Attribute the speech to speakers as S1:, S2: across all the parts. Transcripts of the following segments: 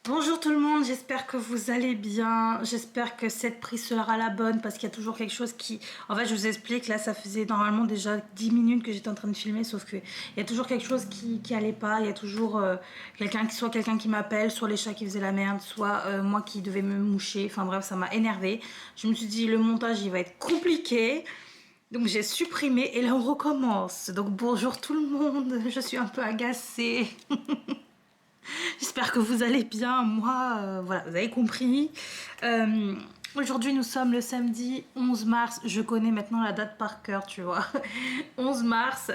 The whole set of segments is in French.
S1: Bonjour tout le monde, j'espère que vous allez bien, j'espère que cette prise sera la bonne parce qu'il y a toujours quelque chose qui... En fait je vous explique, là ça faisait normalement déjà 10 minutes que j'étais en train de filmer sauf que il y a toujours quelque chose qui allait pas, il y a toujours quelqu'un qui m'appelle, soit les chats qui faisaient la merde, soit moi qui devais me moucher, enfin bref ça m'a énervé. Je me suis dit le montage il va être compliqué. Donc j'ai supprimé et là on recommence. Donc bonjour tout le monde, je suis un peu agacée. J'espère que vous allez bien. Moi, voilà, vous avez compris. Euh, Aujourd'hui, nous sommes le samedi 11 mars. Je connais maintenant la date par cœur, tu vois. 11 mars.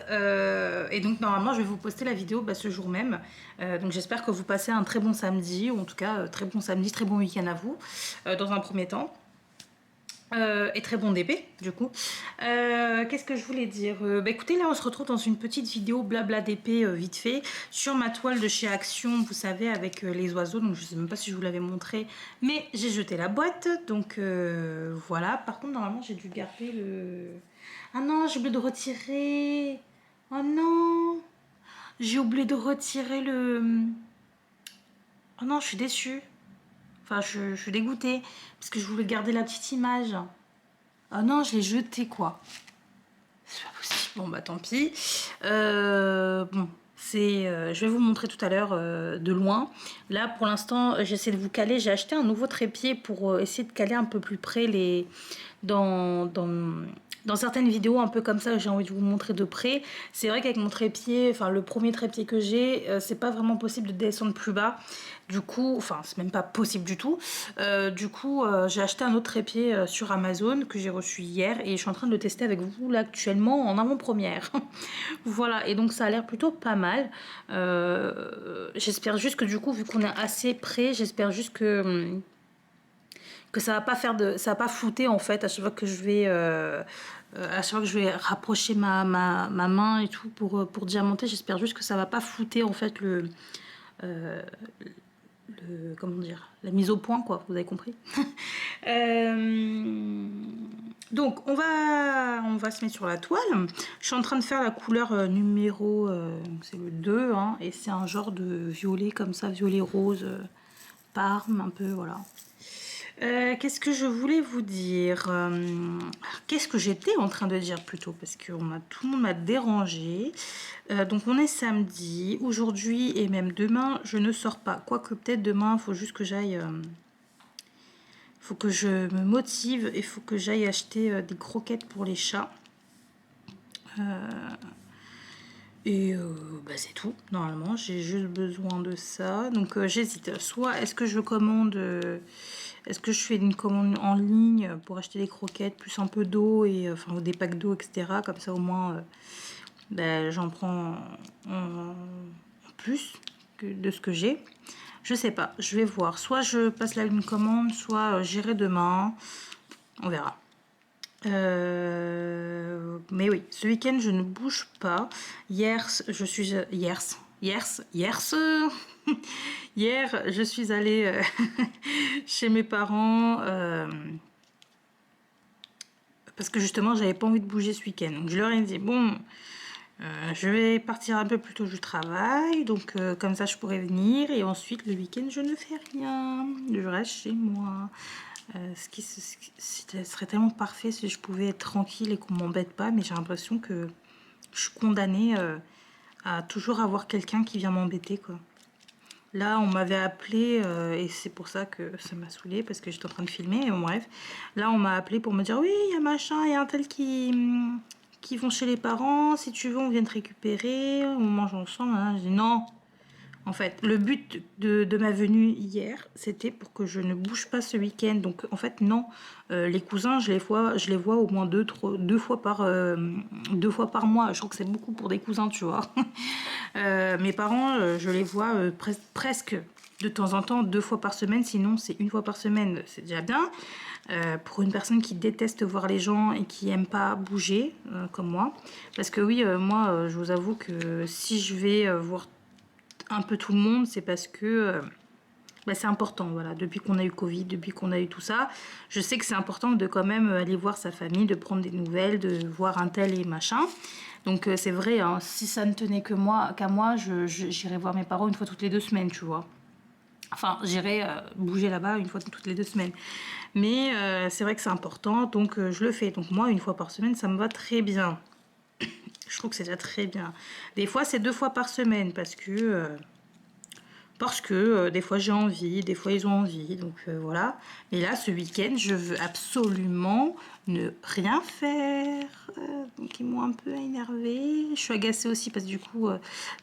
S1: Et donc, normalement, je vais vous poster la vidéo ce jour même. Donc, j'espère que vous passez un très bon samedi. Ou en tout cas, très bon samedi, très bon week-end à vous. Dans un premier temps. Et très bon DP du coup. Qu'est-ce que je voulais dire? Écoutez, là on se retrouve dans une petite vidéo blabla DP vite fait sur ma toile de chez Action, vous savez, avec les oiseaux. Donc je sais même pas si je vous l'avais montré, mais j'ai jeté la boîte. Donc voilà. Par contre normalement j'ai dû garder le... Ah non, j'ai oublié de retirer. Oh non, j'ai oublié de retirer le... Oh non, je suis déçue. Enfin je suis dégoûtée parce que je voulais garder la petite image. Oh non, je l'ai jeté quoi. C'est pas possible. Bon bah tant pis. Bon, je vais vous montrer tout à l'heure de loin. Là pour l'instant, j'essaie de vous caler. J'ai acheté un nouveau trépied pour essayer de caler un peu plus près les dans certaines vidéos un peu comme ça, j'ai envie de vous montrer de près. C'est vrai qu'avec mon trépied, enfin le premier trépied que j'ai, c'est pas vraiment possible de descendre plus bas. Du coup, enfin c'est même pas possible du tout. J'ai acheté un autre trépied sur Amazon que j'ai reçu hier et je suis en train de le tester avec vous là actuellement en avant-première. Voilà, et donc ça a l'air plutôt pas mal. J'espère juste que du coup, vu qu'on est assez près, j'espère juste que ça va pas ça va pas flouter en fait à chaque fois que je vais à chaque fois que je vais rapprocher ma main et tout pour diamanter. J'espère juste que ça va pas flouter en fait euh, comment dire, la mise au point quoi, vous avez compris. euh, donc on va se mettre sur la toile. Je suis en train de faire la couleur numéro c'est le 2 hein, et c'est un genre de violet comme ça, violet rose parme un peu, voilà. Qu'est-ce que je voulais vous dire? Qu'est-ce que j'étais en train de dire plutôt? Parce que tout le monde m'a dérangé. Donc on est samedi. Aujourd'hui et même demain, je ne sors pas. Quoique peut-être demain, il faut juste que j'aille... faut que je me motive et il faut que j'aille acheter des croquettes pour les chats. C'est tout, normalement, j'ai juste besoin de ça. Donc j'hésite, soit est-ce que je commande, est-ce que je fais une commande en ligne pour acheter des croquettes, plus un peu d'eau, et enfin des packs d'eau, etc. Comme ça au moins, j'en prends en plus de ce que j'ai. Je sais pas, je vais voir. Soit je passe là une commande, soit j'irai demain. On verra. Mais oui, ce week-end je ne bouge pas. Hier, je suis hier, hier, je suis allée chez mes parents parce que justement j'avais pas envie de bouger ce week-end. Donc je leur ai dit bon, je vais partir un peu plus tôt du travail, donc comme ça je pourrais venir et ensuite le week-end je ne fais rien, je reste chez moi. Ce serait tellement parfait si je pouvais être tranquille et qu'on m'embête pas, mais j'ai l'impression que je suis condamnée à toujours avoir quelqu'un qui vient m'embêter quoi. Là on m'avait appelé et c'est pour ça que ça m'a saoulée parce que j'étais en train de filmer et bon, bref. Là on m'a appelé pour me dire oui il y a machin, il y a un tel qui vont chez les parents, si tu veux on vient te récupérer, on mange ensemble. Hein. Je dis non. En fait, le but de ma venue hier, c'était pour que je ne bouge pas ce week-end. Donc, en fait, non. Les cousins, je les vois au moins deux fois par mois. Je trouve que c'est beaucoup pour des cousins, tu vois. Mes parents, je les vois presque de temps en temps, 2 fois par semaine. Sinon, c'est 1 fois par semaine. C'est déjà bien. Pour une personne qui déteste voir les gens et qui aime pas bouger, comme moi. Parce que oui, moi, je vous avoue que si je vais voir un peu tout le monde, c'est parce que c'est important, voilà, depuis qu'on a eu Covid, depuis qu'on a eu tout ça, je sais que c'est important de quand même aller voir sa famille, de prendre des nouvelles, de voir un tel et machin. Donc c'est vrai, hein, si ça ne tenait qu'à moi, j'irais voir mes parents 1 fois toutes les 2 semaines, tu vois. Enfin, j'irai bouger là-bas une fois toutes les 2 semaines. Mais c'est vrai que c'est important, donc je le fais. Donc moi, une fois par semaine, ça me va très bien. Je trouve que c'est déjà très bien. Des fois, c'est 2 fois par semaine parce que des fois j'ai envie, des fois ils ont envie, donc voilà. Mais là, ce week-end, je veux absolument ne rien faire. Donc ils m'ont un peu énervée. Je suis agacée aussi parce que du coup,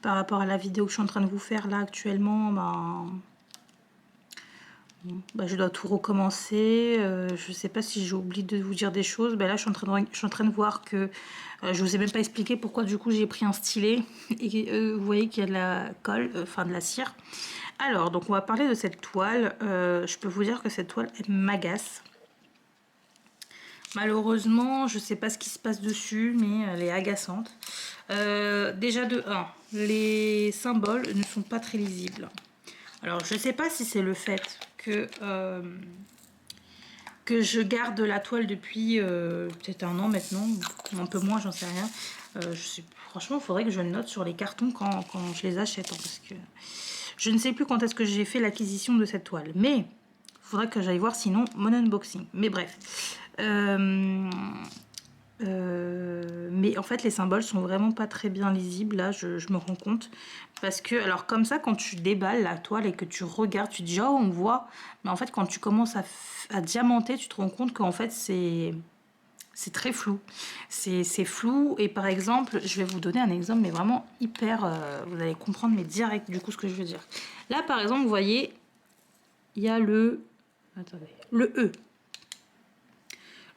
S1: par rapport à la vidéo que je suis en train de vous faire là actuellement, bah, je dois tout recommencer. Je sais pas si j'ai oublié de vous dire des choses. Là, je suis en train de voir que je vous ai même pas expliqué pourquoi du coup j'ai pris un stylet. Et vous voyez qu'il y a de la colle, enfin de la cire. Alors, donc on va parler de cette toile. Je peux vous dire que cette toile, elle m'agace. Malheureusement, je sais pas ce qui se passe dessus, mais elle est agaçante. Déjà de 1, les symboles ne sont pas très lisibles. Alors, je sais pas si c'est le fait que je garde la toile depuis peut-être 1 an maintenant, un peu moins, j'en sais rien. Franchement, il faudrait que je note sur les cartons quand je les achète, hein, parce que je ne sais plus quand est-ce que j'ai fait l'acquisition de cette toile. Mais il faudrait que j'aille voir sinon mon unboxing. Mais bref. Mais en fait, les symboles sont vraiment pas très bien lisibles. Là, je me rends compte. Parce que, alors comme ça, quand tu déballes la toile et que tu regardes, tu te dis, oh, on voit. Mais en fait, quand tu commences à diamanter, tu te rends compte qu'en fait, c'est très flou. C'est flou. Et par exemple, je vais vous donner un exemple, mais vraiment hyper... vous allez comprendre, mais direct, du coup, ce que je veux dire. Là, par exemple, vous voyez, il y a le... Attendez. Le E.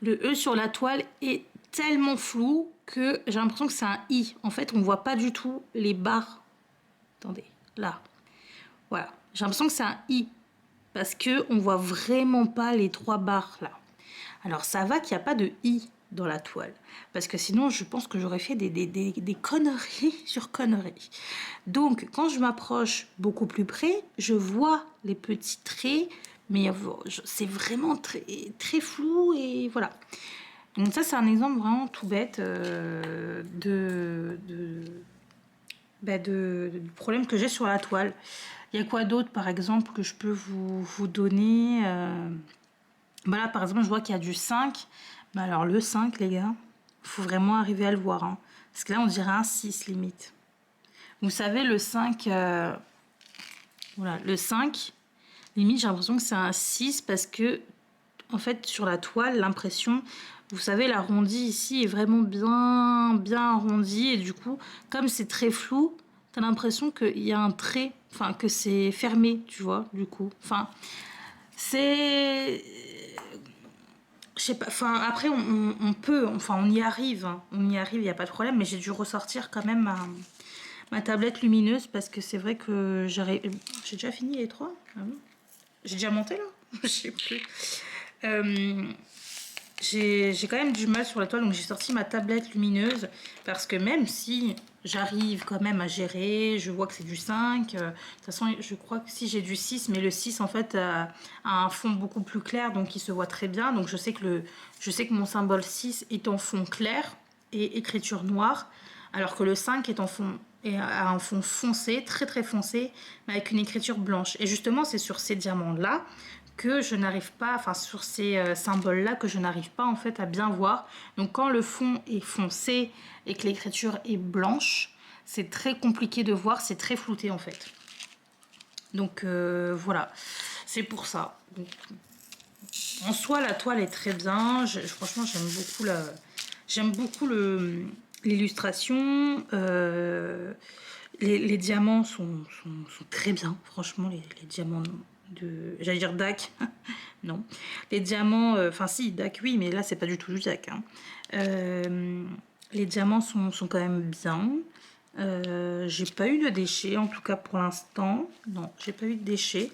S1: Le E sur la toile est tellement flou que j'ai l'impression que c'est un I. En fait, on ne voit pas du tout les barres. Attendez, là. Voilà. J'ai l'impression que c'est un I. Parce qu'on ne voit vraiment pas les 3 barres là. Alors, ça va qu'il n'y a pas de I dans la toile. Parce que sinon, je pense que j'aurais fait des conneries sur conneries. Donc, quand je m'approche beaucoup plus près, je vois les petits traits. Mais c'est vraiment très, très flou et voilà. Donc ça, c'est un exemple vraiment tout bête du problème que j'ai sur la toile. Il y a quoi d'autre, par exemple, que je peux vous donner Là, par exemple, je vois qu'il y a du 5. Mais alors, le 5, les gars, il faut vraiment arriver à le voir. Hein. Parce que là, on dirait un 6, limite. Vous savez, le 5... voilà, le 5, limite, j'ai l'impression que c'est un 6 parce que, en fait, sur la toile, l'impression... Vous savez, l'arrondi ici est vraiment bien arrondi. Et du coup, comme c'est très flou, t'as l'impression qu'il y a un trait, enfin, que c'est fermé, tu vois, du coup. Enfin, c'est... Je sais pas, enfin, après, on peut, enfin, on y arrive. Hein. On y arrive, il n'y a pas de problème. Mais j'ai dû ressortir quand même ma tablette lumineuse parce que c'est vrai que j'ai déjà fini les 3. Ah bon, j'ai déjà monté, là. Je sais plus. J'ai quand même du mal sur la toile, donc j'ai sorti ma tablette lumineuse parce que même si j'arrive quand même à gérer, je vois que c'est du 5, de toute façon je crois que si j'ai du 6, mais le 6 en fait a un fond beaucoup plus clair, donc il se voit très bien, donc je sais que mon symbole 6 est en fond clair et écriture noire, alors que le 5 est a un fond foncé, très très foncé, mais avec une écriture blanche. Et justement c'est sur ces diamants là que je n'arrive pas, enfin sur ces symboles-là, que je n'arrive pas en fait à bien voir. Donc quand le fond est foncé et que l'écriture est blanche, c'est très compliqué de voir, c'est très flouté en fait. Donc voilà, c'est pour ça. Donc, en soi, la toile est très bien. Franchement, j'aime beaucoup l'illustration. Les diamants sont très bien, franchement, les diamants j'allais dire DAC, non. Les diamants, enfin si, DAC oui, mais là c'est pas du tout du DAC. Hein. Les diamants sont quand même bien. J'ai pas eu de déchets, en tout cas pour l'instant. Non, j'ai pas eu de déchets.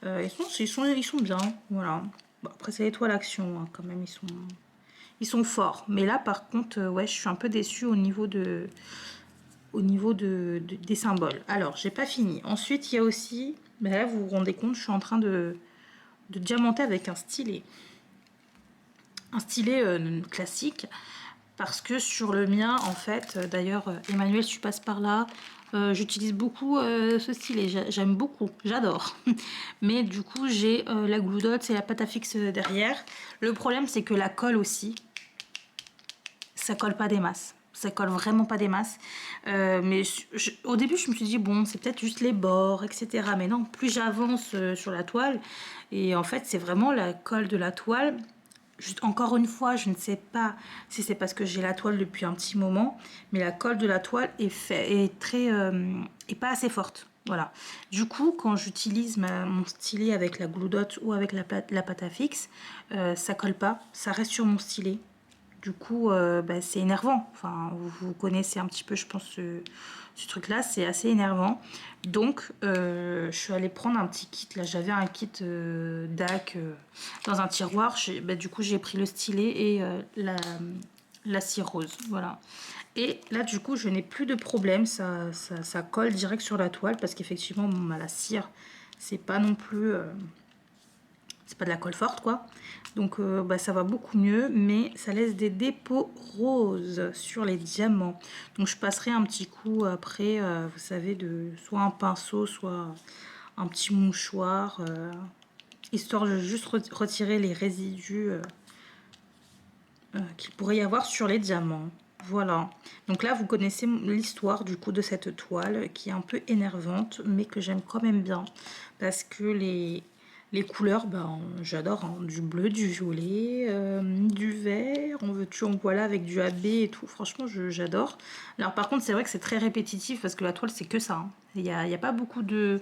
S1: Ils sont bien, voilà. Bon, après c'est l'étoile action, hein, quand même, ils sont forts. Mais là par contre, ouais, je suis un peu déçue au niveau des symboles. Alors, j'ai pas fini. Ensuite, il y a aussi, ben là, vous vous rendez compte, je suis en train de diamanter avec un stylet. Un stylet classique, parce que sur le mien, en fait, d'ailleurs, Emmanuel, tu passes par là, j'utilise beaucoup ce stylet, j'aime beaucoup, j'adore. Mais du coup, j'ai la goulotte et la pâte à fixe derrière. Le problème, c'est que la colle aussi, ça colle pas des masses. Ça colle vraiment pas des masses. Mais au début, je me suis dit, bon, c'est peut-être juste les bords, etc. Mais non, plus j'avance sur la toile, et en fait, c'est vraiment la colle de la toile. Encore une fois, je ne sais pas si c'est parce que j'ai la toile depuis un petit moment, mais la colle de la toile est pas assez forte. Voilà. Du coup, quand j'utilise mon stylet avec la glue dot ou avec la pâte à fixe, ça colle pas, ça reste sur mon stylet. Du coup, bah, c'est énervant. Enfin, vous connaissez un petit peu, je pense, ce truc-là, c'est assez énervant. Donc, je suis allée prendre un petit kit. Là, j'avais un kit DAC dans un tiroir. Bah, du coup, j'ai pris le stylet et la cire rose. Voilà. Et là, du coup, je n'ai plus de problème. Ça colle direct sur la toile parce qu'effectivement, bon, bah, la cire, c'est pas non plus... c'est pas de la colle forte, quoi. Donc bah, ça va beaucoup mieux, mais ça laisse des dépôts roses sur les diamants. Donc je passerai un petit coup après, vous savez, de soit un pinceau, soit un petit mouchoir, histoire de juste retirer les résidus qu'il pourrait y avoir sur les diamants. Voilà. Donc là, vous connaissez l'histoire du coup de cette toile qui est un peu énervante, mais que j'aime quand même bien parce que les couleurs, ben, j'adore, hein. Du bleu, du violet, du vert, on veut tu en voilà avec du AB et tout. Franchement, j'adore. Alors par contre, c'est vrai que c'est très répétitif parce que la toile, c'est que ça, hein. Il y a pas beaucoup de...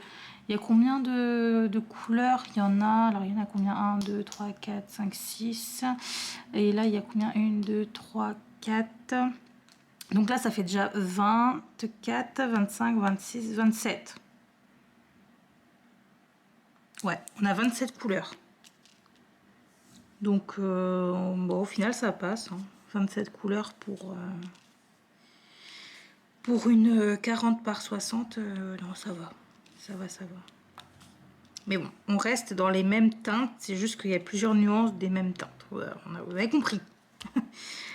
S1: Il y a combien de couleurs? Il y en a... Alors, il y en a combien? 1, 2, 3, 4, 5, 6. Et là, il y a combien? 1, 2, 3, 4. Donc là, ça fait déjà 24, 25, 26, 27. Ouais, on a 27 couleurs. Donc, bon, au final, ça passe, hein. 27 couleurs pour une 40 par 60. Non, ça va. Ça va, ça va. Mais bon, on reste dans les mêmes teintes. C'est juste qu'il y a plusieurs nuances des mêmes teintes. Voilà, vous avez compris.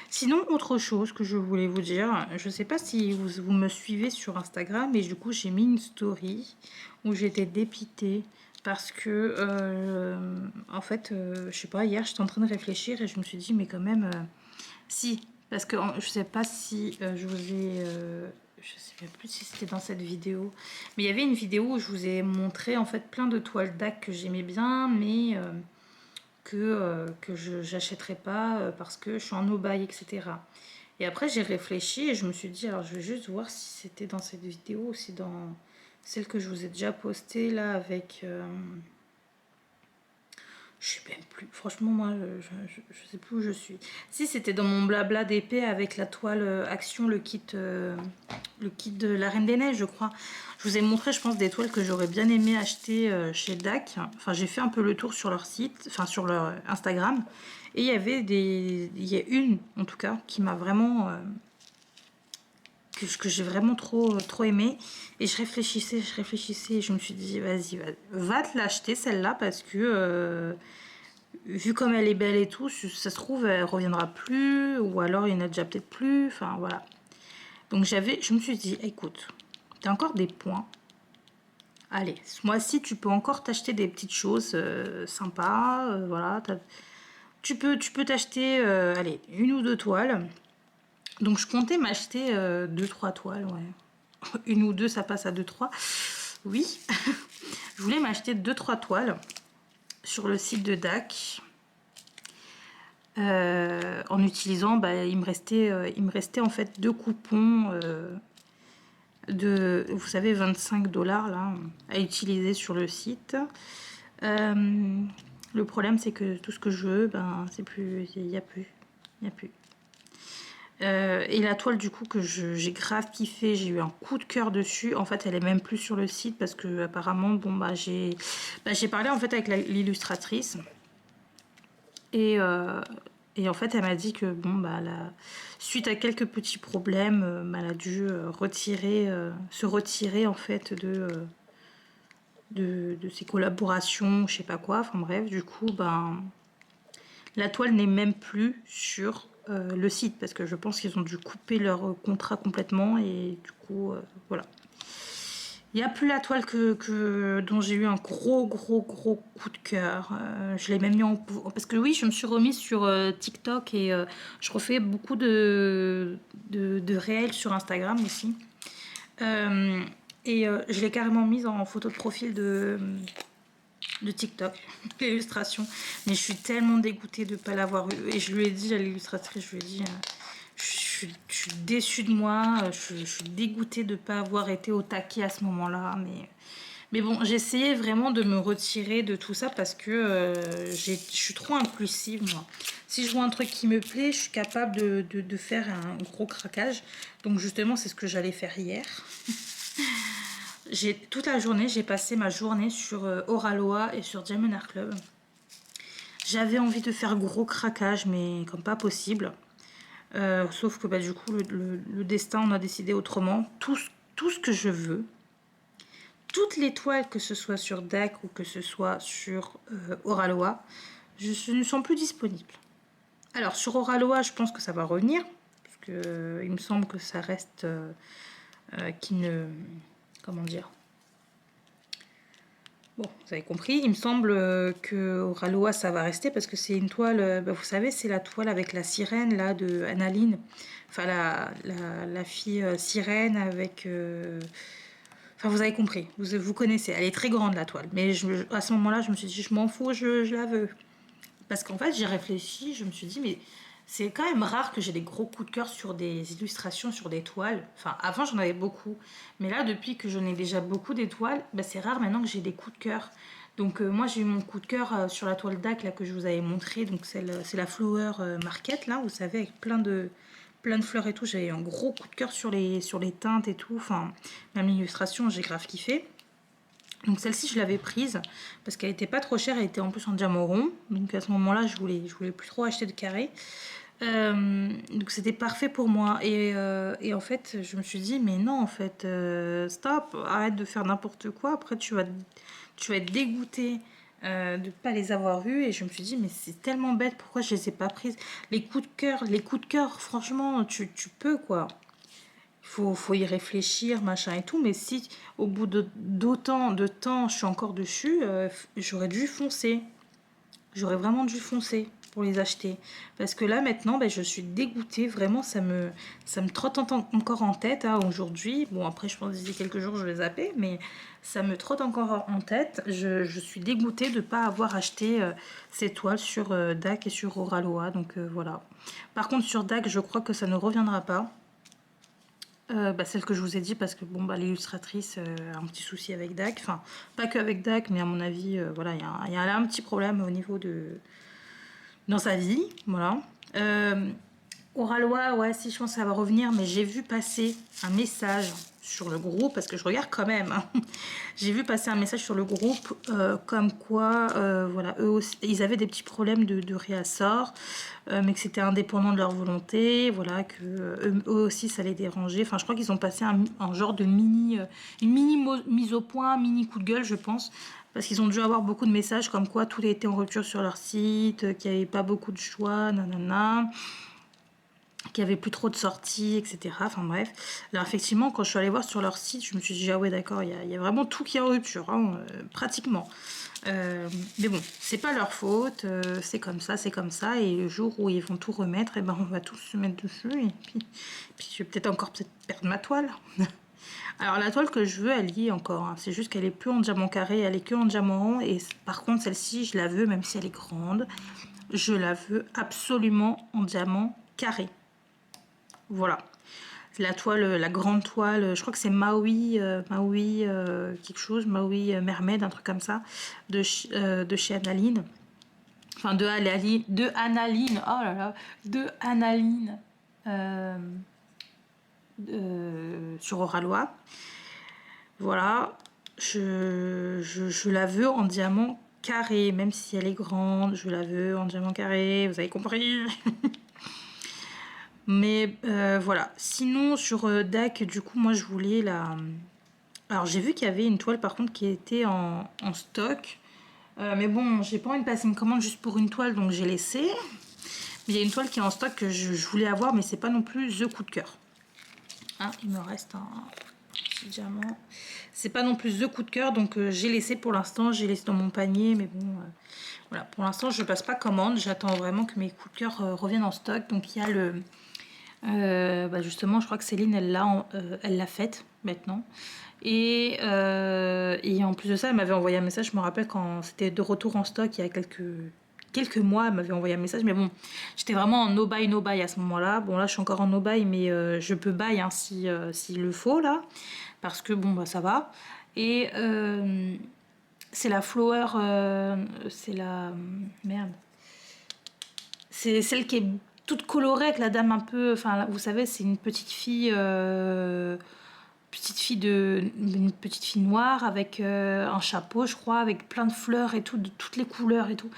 S1: Sinon, autre chose que je voulais vous dire, je ne sais pas si vous me suivez sur Instagram, mais du coup, j'ai mis une story où j'étais dépitée parce que, en fait, je sais pas, hier, j'étais en train de réfléchir et je me suis dit, mais quand même, si, parce que je sais pas si je vous ai... je sais même plus si c'était dans cette vidéo, mais il y avait une vidéo où je vous ai montré en fait plein de toiles DAC que j'aimais bien, mais que je n'achèterais pas parce que je suis en no-buy, etc. Et après j'ai réfléchi et je me suis dit, alors je vais juste voir si c'était dans cette vidéo ou si dans celle que je vous ai déjà postée là avec... je sais même plus. Franchement, moi, je sais plus où je suis. Si, c'était dans mon blabla d'épée avec la toile Action, le kit de la Reine des Neiges, je crois. Je vous ai montré, je pense, des toiles que j'aurais bien aimé acheter chez DAC. Enfin, j'ai fait un peu le tour sur leur site, enfin, sur leur Instagram. Et il y avait il y a une, en tout cas, qui m'a vraiment... que j'ai vraiment trop aimé. Et je réfléchissais, et je me suis dit, vas-y, va te l'acheter celle-là parce que... vu comme elle est belle et tout, ça se trouve, elle reviendra plus, ou alors il y en a déjà peut-être plus, enfin voilà. Donc je me suis dit, écoute, t'as encore des points. Allez, ce mois-ci, tu peux encore t'acheter des petites choses sympas, voilà. Tu peux t'acheter, allez, une ou deux toiles. Donc je comptais m'acheter deux, trois toiles, ouais. Une ou deux, ça passe à deux, trois. Oui. Je voulais m'acheter deux, trois toiles sur le site de DAC. En utilisant, bah, il me restait en fait deux coupons de, vous savez, 25 $ là, à utiliser sur le site. Le problème, c'est que tout ce que je veux, ben, c'est plus, il n'y a plus. Et la toile du coup que j'ai grave kiffé, j'ai eu un coup de cœur dessus. En fait, elle est même plus sur le site parce que apparemment, bon bah j'ai parlé en fait avec l'illustratrice. Et en fait, elle m'a dit que bon, bah, suite à quelques petits problèmes, elle a dû se retirer en fait de ses collaborations, je sais pas quoi. Enfin bref, du coup, ben, la toile n'est même plus sur le site parce que je pense qu'ils ont dû couper leur contrat complètement et du coup, voilà. Il n'y a plus la toile dont j'ai eu un gros coup de cœur. Je l'ai même mis en... Parce que oui, je me suis remise sur TikTok et je refais beaucoup de réels sur Instagram aussi. Je l'ai carrément mise en photo de profil de TikTok, l'illustration. Mais je suis tellement dégoûtée de ne pas l'avoir eu. Et je lui ai dit à l'illustratrice, je lui ai dit... je suis déçue de moi, je suis dégoûtée de ne pas avoir été au taquet à ce moment-là. Mais bon, j'essayais vraiment de me retirer de tout ça parce que je suis trop impulsive, moi. Si je vois un truc qui me plaît, je suis capable de faire un gros craquage. Donc justement, c'est ce que j'allais faire hier. Toute la journée, j'ai passé ma journée sur Oraloa et sur Diamond Art Club. J'avais envie de faire gros craquage, mais comme pas possible. Sauf que bah, du coup, le destin, on a décidé autrement. Tout ce que je veux, toutes les toiles, que ce soit sur DAC ou que ce soit sur Oraloa, ne sont plus disponibles. Alors, sur Oraloa, je pense que ça va revenir. Parce que il me semble que ça reste... qui ne... Comment dire? Bon, vous avez compris, il me semble que Oraloa ça va rester parce que c'est une toile, bah, vous savez, c'est la toile avec la sirène là de Annaline, enfin la fille sirène avec... Enfin, vous avez compris, vous connaissez, elle est très grande la toile, mais à ce moment-là, je me suis dit, je m'en fous, je la veux. Parce qu'en fait, j'ai réfléchi, je me suis dit, mais c'est quand même rare que j'ai des gros coups de cœur sur des illustrations, sur des toiles. Enfin, avant, j'en avais beaucoup. Mais là, depuis que j'en ai déjà beaucoup d'étoiles, bah, c'est rare maintenant que j'ai des coups de cœur. Donc, moi, j'ai eu mon coup de cœur sur la toile DAC là, que je vous avais montré. Donc, c'est la Flower Market, là, vous savez, avec plein de fleurs et tout. J'avais un gros coup de cœur sur les teintes et tout. Enfin, même l'illustration, j'ai grave kiffé. Donc celle-ci je l'avais prise parce qu'elle était pas trop chère, elle était en plus en diamant rond. Donc à ce moment-là je voulais plus trop acheter de carré. Donc c'était parfait pour moi. Et en fait je me suis dit mais non en fait stop, arrête de faire n'importe quoi. Après tu vas être dégoûté de ne pas les avoir vus. Et je me suis dit mais c'est tellement bête, pourquoi je les ai pas prises. Les coups de cœur franchement tu peux quoi. Faut y réfléchir, machin et tout, mais si au bout d'autant de temps je suis encore dessus, j'aurais dû foncer. J'aurais vraiment dû foncer pour les acheter. Parce que là maintenant, ben, je suis dégoûtée, vraiment ça me trotte encore en tête hein, aujourd'hui. Bon après je pense d'ici quelques jours je vais zapper, mais ça me trotte encore en tête. Je suis dégoûtée de ne pas avoir acheté ces toiles sur DAC et sur Oraloa, donc voilà. Par contre sur DAC je crois que ça ne reviendra pas. Bah, celle que je vous ai dit parce que bon bah l'illustratrice a un petit souci avec DAC, enfin pas que avec DAC mais à mon avis voilà il y a un petit problème au niveau de dans sa vie, voilà. Oraloa, ouais si je pense que ça va revenir, mais j'ai vu passer un message sur le groupe parce que je regarde quand même hein. J'ai vu passer un message sur le groupe comme quoi voilà eux aussi, ils avaient des petits problèmes de réassort, mais que c'était indépendant de leur volonté, voilà que eux aussi ça les dérangeait. Enfin je crois qu'ils ont passé un genre de une mini mise au point, mini coup de gueule je pense, parce qu'ils ont dû avoir beaucoup de messages comme quoi tout était en rupture sur leur site, qu'il n'y avait pas beaucoup de choix, nanana, qu'il n'y avait plus trop de sorties, etc. Enfin bref. Alors effectivement, quand je suis allée voir sur leur site, je me suis dit, ah ouais d'accord, il y a vraiment tout qui est en rupture, hein, pratiquement. Mais bon, c'est pas leur faute, c'est comme ça, et le jour où ils vont tout remettre, et ben on va tous se mettre dessus, et puis je vais peut-être perdre ma toile. Alors la toile que je veux, elle y est encore, hein. C'est juste qu'elle est plus en diamant carré, elle est que en diamant rond, et par contre celle-ci, je la veux, même si elle est grande, je la veux absolument en diamant carré. Voilà. La toile, la grande toile, je crois que c'est Maui, quelque chose, Maui Mermaid, un truc comme ça, de chez Annaline. Enfin, de Annaline, oh là là, de Annaline sur Oraloa. Voilà, je la veux en diamant carré, même si elle est grande, je la veux en diamant carré, vous avez compris. Mais voilà, sinon sur DAC, du coup, moi je voulais la... Alors j'ai vu qu'il y avait une toile par contre qui était en stock. Mais bon, j'ai pas envie de passer une commande juste pour une toile, donc j'ai laissé. Mais il y a une toile qui est en stock que je voulais avoir, mais c'est pas non plus the coup de cœur. Ah, il me reste un petit diamant. C'est pas non plus the coup de cœur, donc j'ai laissé pour l'instant, j'ai laissé dans mon panier, mais bon, voilà, pour l'instant je passe pas commande, j'attends vraiment que mes coups de cœur reviennent en stock. Donc il y a le, bah justement, je crois que Céline, elle l'a faite maintenant. Et en plus de ça, elle m'avait envoyé un message, je me rappelle quand c'était de retour en stock il y a quelques mois, elle m'avait envoyé un message, mais bon, j'étais vraiment en no buy à ce moment-là. Bon, là, je suis encore en no buy, mais je peux buy hein, s'il le faut, là, parce que bon, bah ça va. Et c'est la flower, c'est la... Merde. C'est celle qui est toute colorée avec la dame un peu... Enfin, vous savez, c'est une petite fille... une petite fille noire avec un chapeau, je crois, avec plein de fleurs et tout, de toutes les couleurs et tout.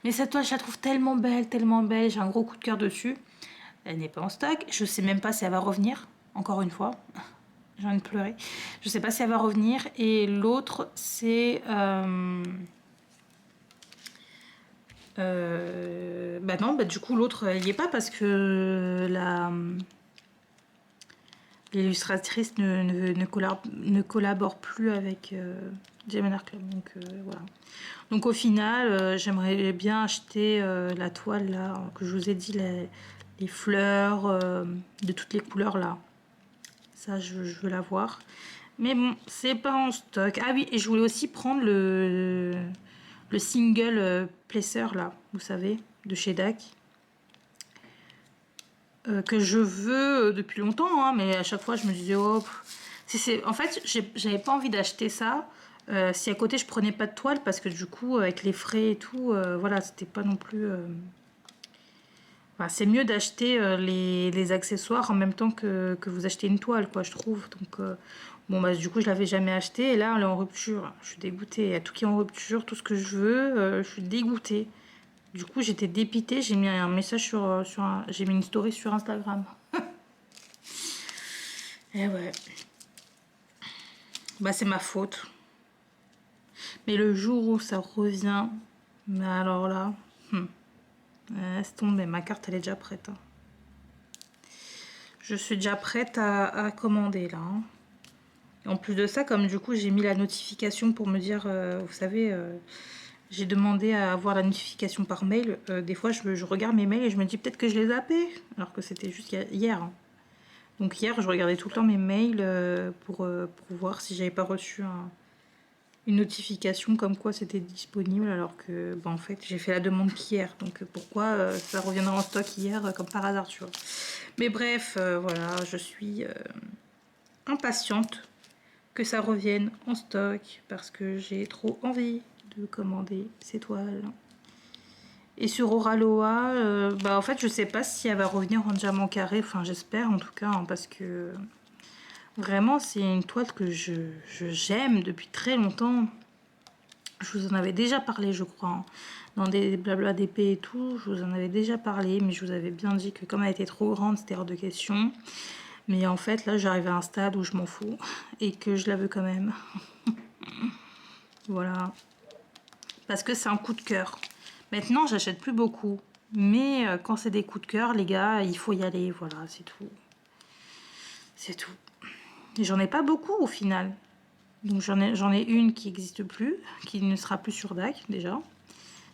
S1: Mais cette toile, je la trouve tellement belle, j'ai un gros coup de cœur dessus. Elle n'est pas en stock, je sais même pas si elle va revenir, encore une fois. J'ai envie de pleurer. Je sais pas si elle va revenir. Et l'autre, c'est... bah non, bah du coup, l'autre, elle y est pas parce que l'illustratrice ne collabore plus avec Gem Art Club. Donc voilà. Donc au final, j'aimerais bien acheter la toile là, que je vous ai dit, les fleurs de toutes les couleurs là. Ça, je veux la voir. Mais bon, c'est pas en stock. Ah oui, et je voulais aussi prendre le single placer là, vous savez, de chez DAC. Que je veux depuis longtemps, hein, mais à chaque fois je me disais, oh, en fait, j'avais pas envie d'acheter ça si à côté je prenais pas de toile, parce que du coup, avec les frais et tout, voilà, c'était pas non plus. Enfin, c'est mieux d'acheter les accessoires en même temps que vous achetez une toile, quoi, je trouve. Donc, bon, bah, du coup, je l'avais jamais acheté et là, elle est en rupture. Je suis dégoûtée. Il y a tout qui est en rupture, tout ce que je veux, je suis dégoûtée. Du coup, j'étais dépitée. J'ai mis un message j'ai mis une story sur Instagram. Et ouais. Bah, c'est ma faute. Mais le jour où ça revient, mais alors là, laisse tomber. Ma carte, elle est déjà prête. Hein. Je suis déjà prête à commander là. Hein. Et en plus de ça, comme du coup, j'ai mis la notification pour me dire, vous savez, j'ai demandé à avoir la notification par mail. Des fois, je regarde mes mails et je me dis peut-être que je les ai zappés, alors que c'était juste hier. Hein. Donc hier, je regardais tout le temps mes mails pour voir si j'avais pas reçu une notification comme quoi c'était disponible, alors que bah, en fait j'ai fait la demande qu'hier. Donc pourquoi ça reviendra en stock hier comme par hasard, tu vois. Mais bref, voilà, je suis impatiente que ça revienne en stock parce que j'ai trop envie de commander ces toiles. Et sur Oraloa, bah en fait je sais pas si elle va revenir en diamant carré, enfin j'espère en tout cas, hein, parce que vraiment c'est une toile que j'aime depuis très longtemps. Je vous en avais déjà parlé je crois, hein, dans des blabla d'épée et tout, je vous en avais déjà parlé, mais je vous avais bien dit que comme elle était trop grande c'était hors de question. Mais en fait là j'arrive à un stade où je m'en fous et que je la veux quand même. Voilà. Parce que c'est un coup de cœur. Maintenant, j'achète plus beaucoup. Mais quand c'est des coups de cœur, les gars, il faut y aller. Voilà, c'est tout. C'est tout. Et j'en ai pas beaucoup au final. Donc j'en ai une qui n'existe plus, qui ne sera plus sur DAC déjà.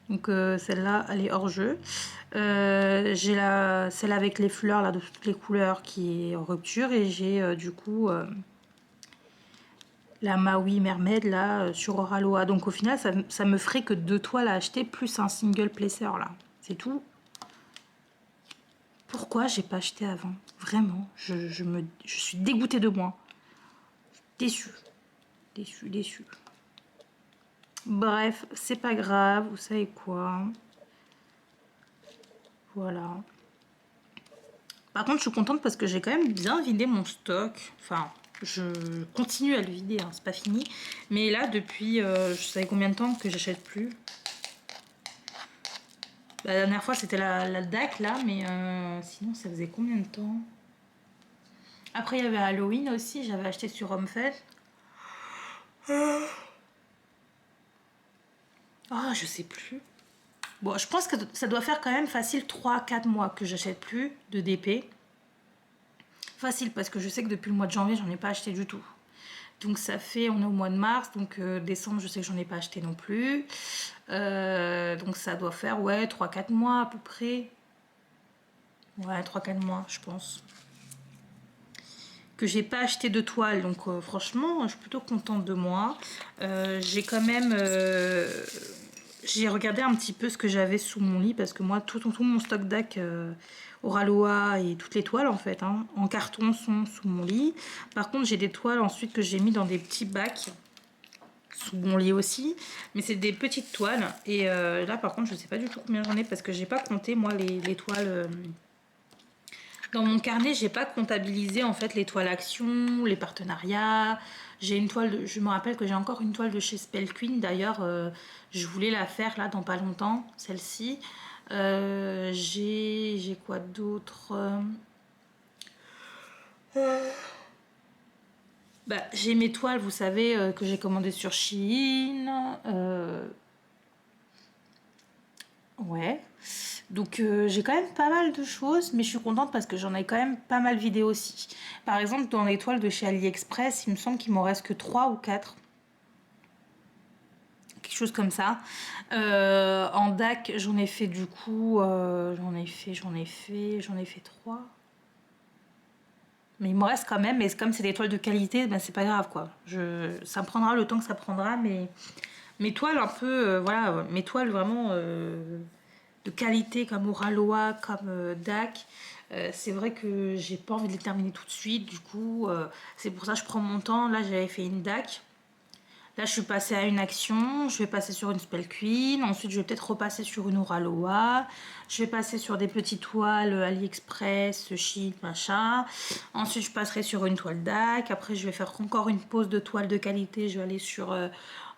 S1: Donc celle-là, elle est hors jeu. J'ai celle avec les fleurs là de toutes les couleurs qui est en rupture. Et j'ai du coup la Maui Mermaid là sur Oraloa. Donc au final ça me ferait que 2 toiles à acheter plus un single placer là. C'est tout. Pourquoi j'ai pas acheté avant? Vraiment, je suis dégoûtée de moi. Déçue. Déçue, déçue. Bref, c'est pas grave, vous savez quoi. Voilà. Par contre, je suis contente parce que j'ai quand même bien vidé mon stock. Enfin, je continue à le vider, hein, c'est pas fini. Mais là, depuis, je savais combien de temps que j'achète plus. La dernière fois, c'était la DAC, là, mais sinon, ça faisait combien de temps? Après, il y avait Halloween aussi, j'avais acheté sur HomeFed. Oh, je sais plus. Bon, je pense que ça doit faire quand même facile 3 4 mois que j'achète plus de DP. Facile, parce que je sais que depuis le mois de janvier, j'en ai pas acheté du tout. Donc ça fait, on est au mois de mars, donc décembre, je sais que j'en ai pas acheté non plus. Donc ça doit faire, ouais, 3 4 mois à peu près. Ouais, 3 4 mois, je pense. Que j'ai pas acheté de toile, donc franchement, je suis plutôt contente de moi. J'ai quand même... j'ai regardé un petit peu ce que j'avais sous mon lit, parce que moi, tout mon stock DAC... Oraloa et toutes les toiles en fait hein, en carton sont sous mon lit. Par contre j'ai des toiles ensuite que j'ai mis dans des petits bacs sous mon lit aussi, mais c'est des petites toiles et là par contre je sais pas du tout combien j'en ai parce que j'ai pas compté moi les toiles dans mon carnet. J'ai pas comptabilisé en fait les toiles action, les partenariats. J'ai une toile je me rappelle que j'ai encore une toile de chez Spell Queen d'ailleurs. Je voulais la faire là dans pas longtemps, celle-ci. J'ai quoi d'autre? Bah, j'ai mes toiles, vous savez, que j'ai commandées sur Shein. Ouais. Donc j'ai quand même pas mal de choses, mais je suis contente parce que j'en ai quand même pas mal vidé aussi. Par exemple, dans les toiles de chez AliExpress, il me semble qu'il m'en reste que 3 ou 4. Quelque chose comme ça. En DAC, j'en ai fait du coup... j'en ai fait 3. Mais il me reste quand même, mais comme c'est des toiles de qualité, ben c'est pas grave quoi. Ça me prendra le temps que ça prendra, mais mes toiles un peu, voilà, mes toiles vraiment de qualité comme Oraloa, comme DAC, c'est vrai que j'ai pas envie de les terminer tout de suite, du coup, c'est pour ça que je prends mon temps. Là, j'avais fait une DAC. Là, je suis passée à une action, je vais passer sur une Spell Queen, ensuite je vais peut-être repasser sur une Oraloa, je vais passer sur des petites toiles AliExpress, Shein, machin. Ensuite, je passerai sur une toile DAC, après je vais faire encore une pause de toile de qualité, je vais aller sur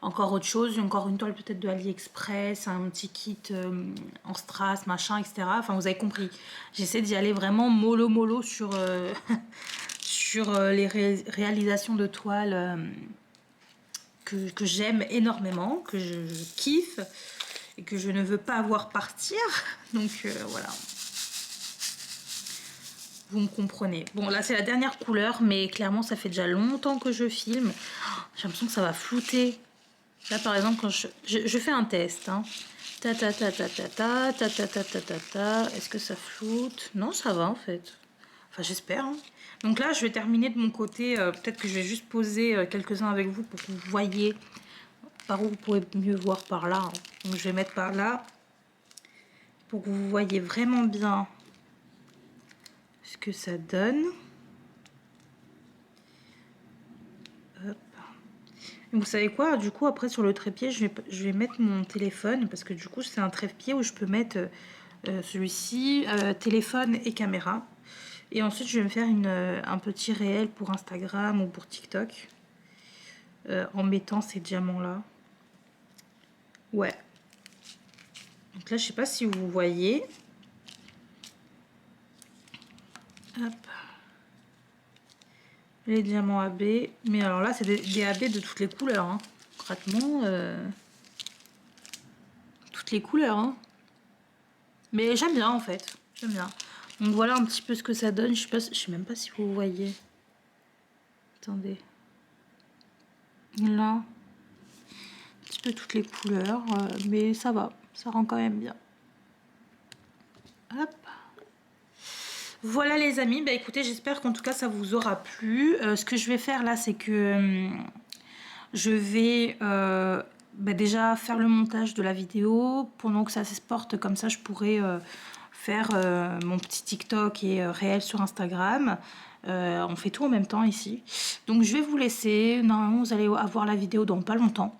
S1: encore autre chose, encore une toile peut-être de AliExpress, un petit kit en strass, machin, etc. Enfin, vous avez compris, j'essaie d'y aller vraiment mollo mollo sur, sur les réalisations de toiles. Que j'aime énormément, que je kiffe et que je ne veux pas voir partir. Donc voilà. Vous me comprenez. Bon, là c'est la dernière couleur, mais clairement ça fait déjà longtemps que je filme. J'ai l'impression que ça va flouter. Là par exemple, quand je fais un test. Hein. Ta ta ta ta ta ta ta ta ta ta ta ta. Est-ce que ça floute? Non, ça va en fait. Enfin, j'espère. Hein. Donc là, je vais terminer de mon côté. Peut-être que je vais juste poser quelques-uns avec vous pour que vous voyez par où vous pourrez mieux voir par là. Hein. Donc je vais mettre par là pour que vous voyez vraiment bien ce que ça donne. Hop. Vous savez quoi? Du coup, après sur le trépied, je vais mettre mon téléphone parce que du coup, c'est un trépied où je peux mettre celui-ci, téléphone et caméra. Et ensuite, je vais me faire un petit réel pour Instagram ou pour TikTok en mettant ces diamants-là. Ouais. Donc là, je sais pas si vous voyez. Hop. Les diamants AB. Mais alors là, c'est des AB de toutes les couleurs. Hein. Concrètement, toutes les couleurs. Hein. Mais j'aime bien en fait. J'aime bien. Donc voilà un petit peu ce que ça donne. Je sais même pas si vous voyez. Attendez. Là. Un petit peu toutes les couleurs. Mais ça va. Ça rend quand même bien. Hop. Voilà les amis. Bah écoutez, j'espère qu'en tout cas ça vous aura plu. Ce que je vais faire là, c'est que je vais déjà faire le montage de la vidéo. Pendant que ça s'exporte comme ça, je pourrai faire mon petit TikTok et réel sur Instagram. On fait tout en même temps ici. Donc je vais vous laisser. Normalement, vous allez avoir la vidéo dans pas longtemps.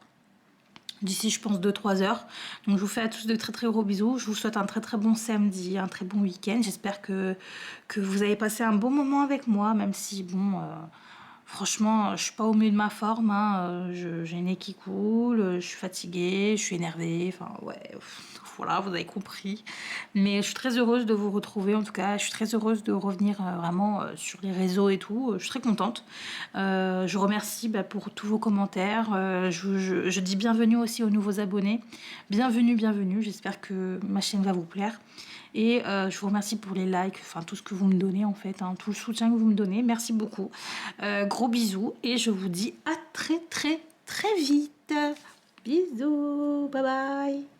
S1: D'ici, je pense, 2-3 heures. Donc, je vous fais à tous de très très gros bisous. Je vous souhaite un très très bon samedi, un très bon week-end. J'espère que vous avez passé un bon moment avec moi, même si, bon, franchement, je suis pas au mieux de ma forme. Hein. J'ai une nez qui coule, je suis fatiguée, je suis énervée. Enfin, ouais, voilà, vous avez compris. Mais je suis très heureuse de vous retrouver, en tout cas. Je suis très heureuse de revenir vraiment sur les réseaux et tout. Je suis très contente. Je vous remercie pour tous vos commentaires. Je dis bienvenue aussi aux nouveaux abonnés. Bienvenue, bienvenue. J'espère que ma chaîne va vous plaire. Et je vous remercie pour les likes, enfin tout ce que vous me donnez en fait, hein, tout le soutien que vous me donnez. Merci beaucoup. Gros bisous et je vous dis à très très très vite. Bisous, bye bye.